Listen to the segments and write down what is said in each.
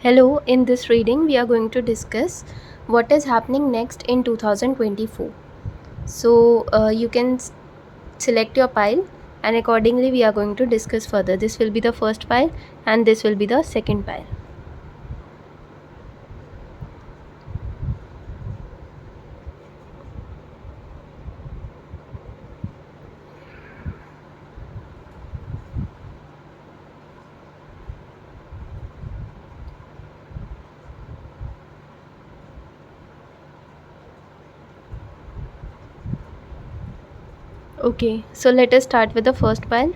Hello, in this reading, we are going to discuss what is happening next in 2024. So, you can select your pile, and accordingly, we are going to discuss further. This will be the first pile, and this will be the second pile. Okay, so let us start with the first pile.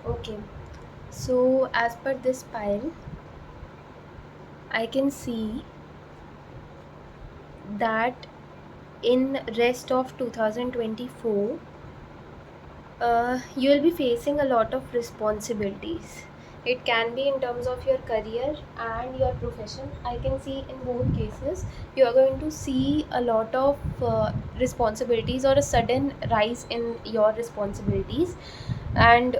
Okay, so as per this pile, I can see that in rest of 2024, you'll be facing a lot of responsibilities. It can be in terms of your career and your profession. I can see in both cases you are going to see a lot of responsibilities or a sudden rise in your responsibilities, and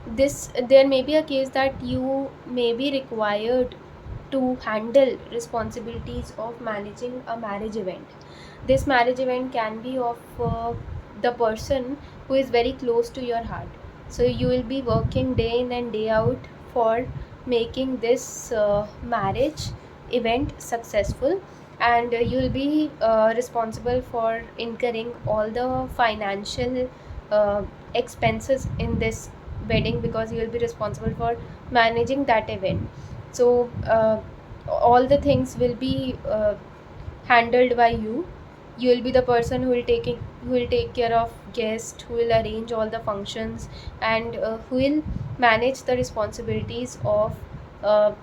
this there may be a case that you may be required to handle responsibilities of managing a marriage event. This marriage event can be of the person who is very close to your heart. So you will be working day in and day out for making this marriage event successful, and you will be responsible for incurring all the financial expenses in this wedding, because you will be responsible for managing that event. So all the things will be handled by you. You will be the person who will take care of guests, who will arrange all the functions, and who will manage the responsibilities of uh,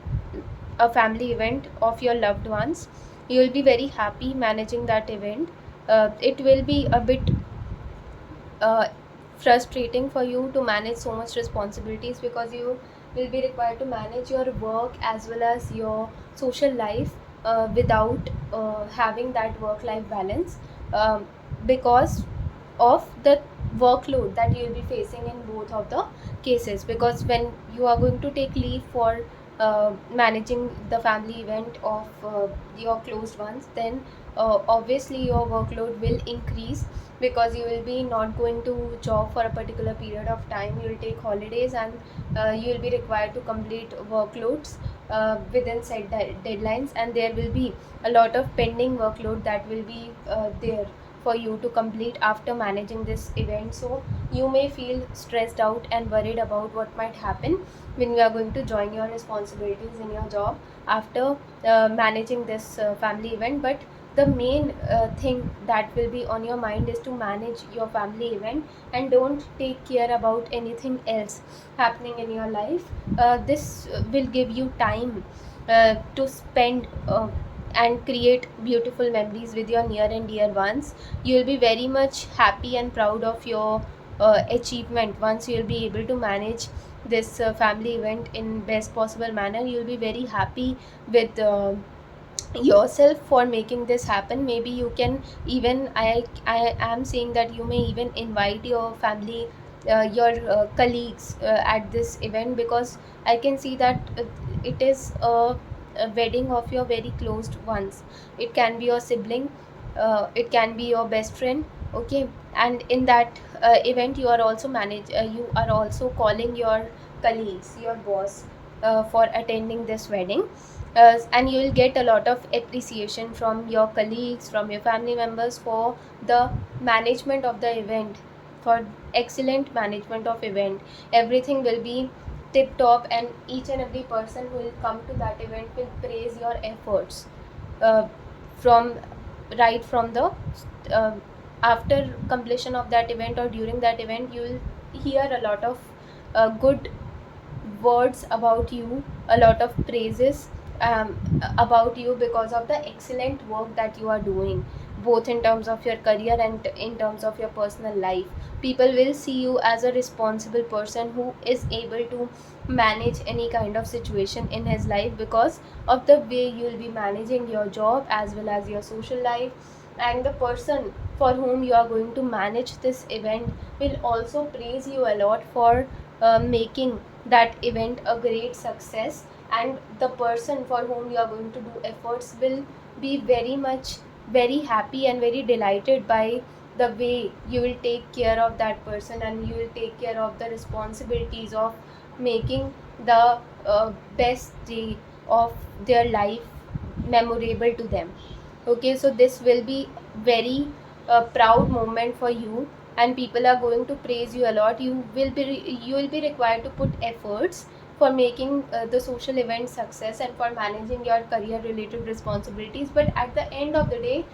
a family event of your loved ones. You will be very happy managing that event. It will be a bit uh, frustrating for you to manage so much responsibilities, because you will be required to manage your work as well as your social life without having that work life balance, because of the workload that you will be facing in both of the cases. Because when you are going to take leave for managing the family event of your closed ones, then obviously your workload will increase, because you will be not going to job for a particular period of time. You will take holidays, and you will be required to complete workloads within set deadlines, and there will be a lot of pending workload that will be there for you to complete after managing this event. So you may feel stressed out and worried about what might happen when you are going to join your responsibilities in your job after managing this family event. But the main thing that will be on your mind is to manage your family event, and don't take care about anything else happening in your life. This will give you time to spend and create beautiful memories with your near and dear ones. You will be very much happy and proud of your achievement once you will be able to manage this family event in best possible manner. You will be very happy with yourself for making this happen. Maybe you can even, I am saying that you may even invite your family, your colleagues at this event, because I can see that it is a wedding of your very closed ones. It can be your sibling, it can be your best friend. Okay, and in that event you are also you are also calling your colleagues, your boss, for attending this wedding. And you will get a lot of appreciation from your colleagues, from your family members, for the management of the event for excellent management of event. Everything will be tip top, and each and every person who will come to that event will praise your efforts, uh, from right from the uh, after completion of that event or during that event. You will hear a lot of good words about you, a lot of praises about you, because of the excellent work that you are doing, both in terms of your career and in terms of your personal life. People will see you as a responsible person who is able to manage any kind of situation in his life, because of the way you will be managing your job as well as your social life. And the person for whom you are going to manage this event will also praise you a lot for making that event a great success. And the person for whom you are going to do efforts will be very much very happy and very delighted by the way you will take care of that person, and you will take care of the responsibilities of making the best day of their life memorable to them. Okay, so this will be very proud moment for you, and people are going to praise you a lot. You will be required to put efforts for making the social event success and for managing your career related responsibilities. But at the end of the day,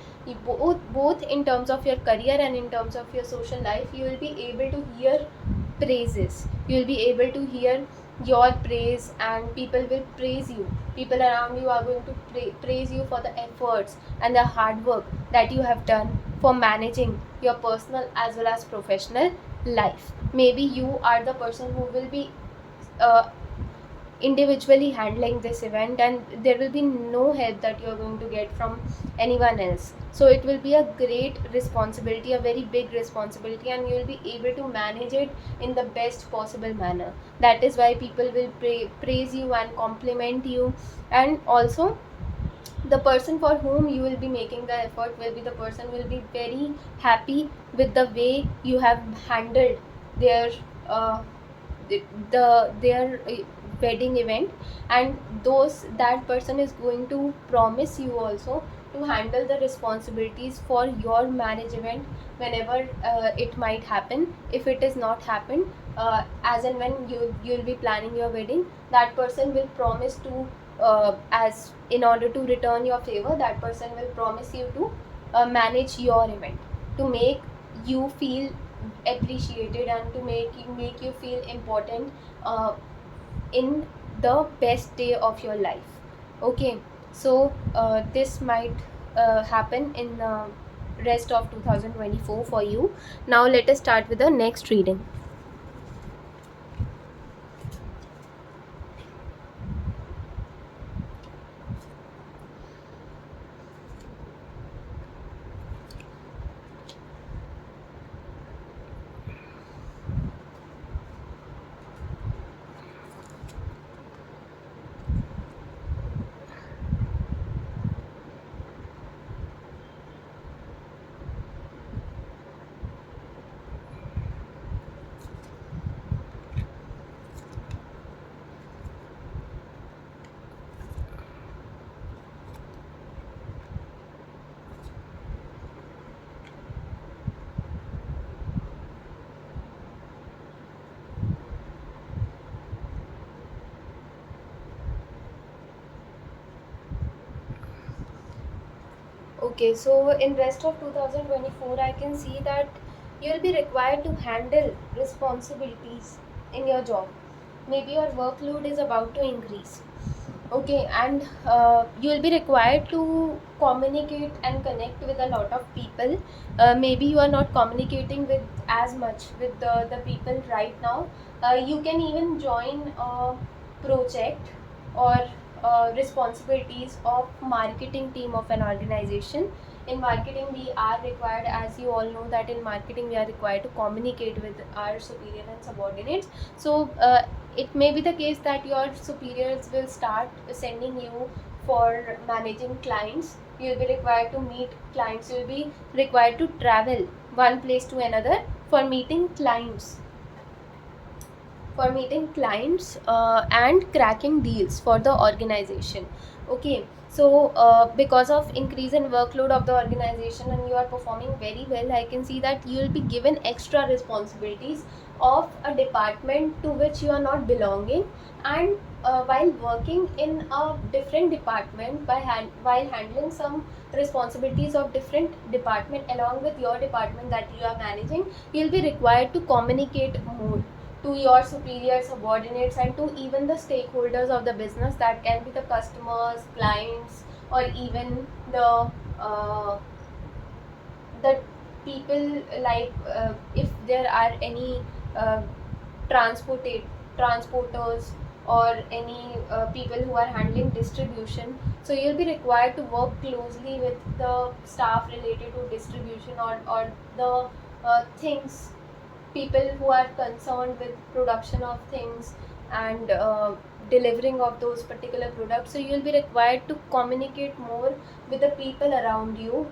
both in terms of your career and in terms of your social life, you will be able to hear praises. You will be able to hear your praise, and people will praise you. People around you are going to praise you for the efforts and the hard work that you have done for managing your personal as well as professional life. Maybe you are the person who will be uh, individually handling this event, and there will be no help that you are going to get from anyone else. So it will be a great responsibility, a very big responsibility, and you will be able to manage it in the best possible manner. That is why people will praise you and compliment you. And also, the person for whom you will be making the effort will be the person who will be very happy with the way you have handled their uh, their wedding event. And those that person is going to promise you also to handle the responsibilities for your marriage event whenever it might happen. If it is not happened, as and when you'll be planning your wedding, that person will promise to as in order to return your favor, that person will promise you to manage your event, to make you feel appreciated and to make you feel important uh, in the best day of your life. Okay, so this might happen in rest of 2024 for you. Now let us start with the next reading. Okay, so in rest of 2024, I can see that you'll be required to handle responsibilities in your job. Maybe your workload is about to increase. Okay, and you'll be required to communicate and connect with a lot of people. Maybe you are not communicating with as much with the people right now. You can even join a project or responsibilities of marketing team of an organization. In marketing, we are required, as you all know, that in marketing we are required to communicate with our superior and subordinates. So it may be the case that your superiors will start sending you for managing clients. You will be required to meet clients. You will be required to travel one place to another for meeting clients. for meeting clients and cracking deals for the organization. Okay, so because of increase in workload of the organization and you are performing very well, I can see that you will be given extra responsibilities of a department to which you are not belonging. And while working in a different department, while handling some responsibilities of different department along with your department that you are managing, you'll be required to communicate more to your superiors, subordinates, and to even the stakeholders of the business. That can be the customers, clients, or even uh, the people, like if there are any uh, transportate transporters or any people who are handling distribution. So you'll be required to work closely with the staff related to distribution, or the things, people who are concerned with production of things and delivering of those particular products. So you'll be required to communicate more with the people around you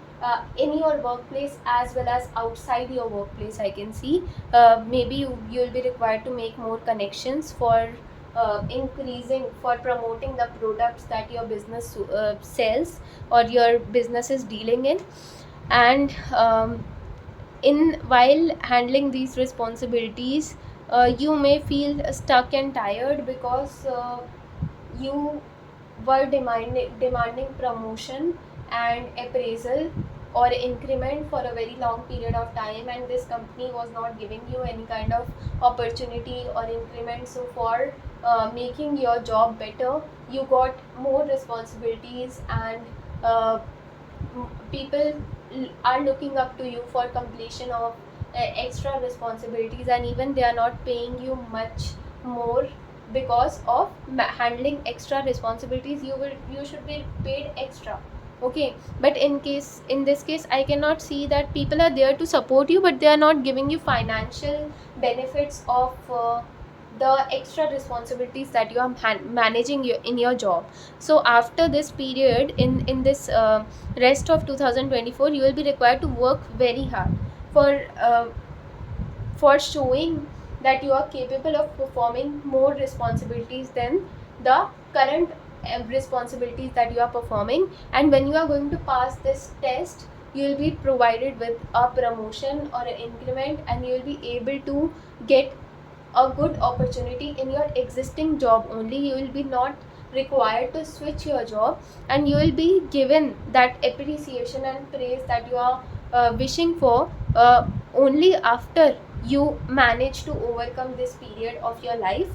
in your workplace as well as outside your workplace. I can see maybe you'll be required to make more connections for increasing, for promoting the products that your business sells or your business is dealing in. And in while handling these responsibilities, you may feel stuck and tired because you were demanding promotion and appraisal or increment for a very long period of time, and this company was not giving you any kind of opportunity or increment. So for making your job better, you got more responsibilities, and uh, people are looking up to you for completion of extra responsibilities, and even they are not paying you much more because of handling extra responsibilities. You should be paid extra. Okay, but in this case, I cannot see that people are there to support you, but they are not giving you financial benefits of the extra responsibilities that you are managing in your job. So after this period, in this rest of 2024, you will be required to work very hard for uh, for showing that you are capable of performing more responsibilities than the current responsibilities that you are performing. And when you are going to pass this test, you will be provided with a promotion or an increment, and you will be able to get a good opportunity in your existing job only. You will be not required to switch your job, and you will be given that appreciation and praise that you are wishing for only after you manage to overcome this period of your life.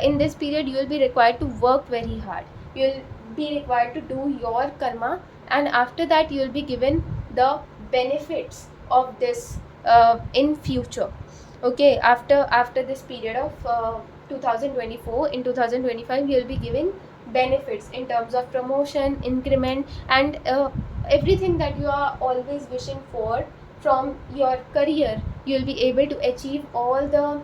In this period, you will be required to work very hard. You will be required to do your karma, and after that you will be given the benefits of this in future. Okay, after this period of 2024, in 2025 you will be given benefits in terms of promotion, increment, and everything that you are always wishing for from your career. You will be able to achieve all the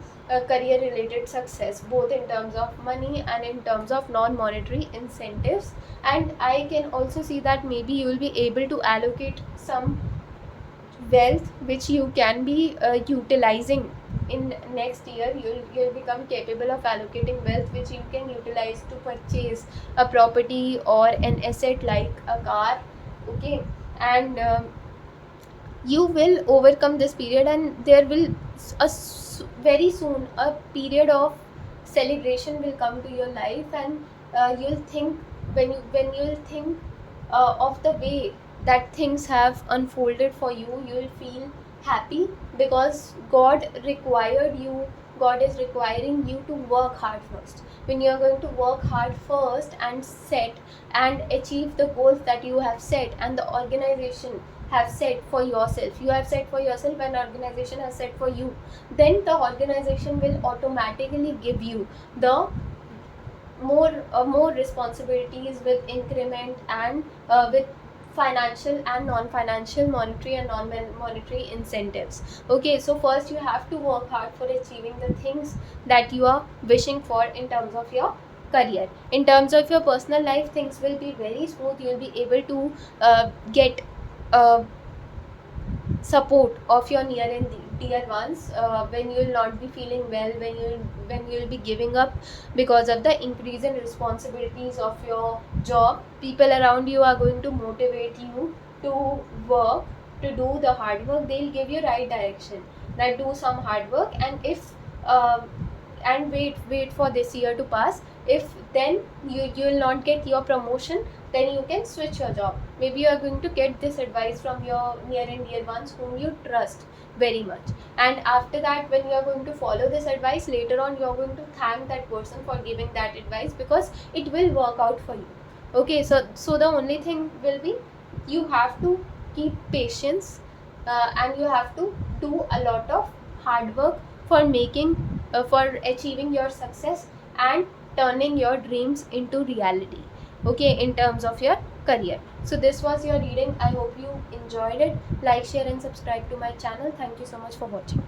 career related success, both in terms of money and in terms of non monetary incentives. And I can also see that maybe you will be able to allocate some wealth which you can be utilizing in next year. You'll become capable of allocating wealth which you can utilize to purchase a property or an asset like a car. Okay, and you will overcome this period, and there will very soon a period of celebration will come to your life. And you'll think, when you'll think of the way that things have unfolded for you, you will feel happy because God is requiring you to work hard first. When you are going to work hard first and set and achieve the goals that you have set and the organization have set for yourself, you have set for yourself and organization has set for you, then the organization will automatically give you the more responsibilities with increment and with financial and non-financial, monetary and non-monetary incentives. Okay, so first you have to work hard for achieving the things that you are wishing for in terms of your career. In terms of your personal life, things will be very smooth. You will be able to get support of your near and dear. tier ones, when you'll not be feeling well, when you'll be giving up because of the increase in responsibilities of your job. People around you are going to motivate you to work, to do the hard work. They'll give you right direction that do some hard work, and if and wait for this year to pass. If then you'll not get your promotion, then you can switch your job. Maybe you are going to get this advice from your near and dear ones whom you trust very much, and after that, when you are going to follow this advice, later on you are going to thank that person for giving that advice, because it will work out for you. Okay, so the only thing will be, you have to keep patience, and you have to do a lot of hard work for making for achieving your success and turning your dreams into reality, okay, in terms of your career. So this was your reading. I hope you enjoyed it. Like, share and subscribe to my channel. Thank you so much for watching.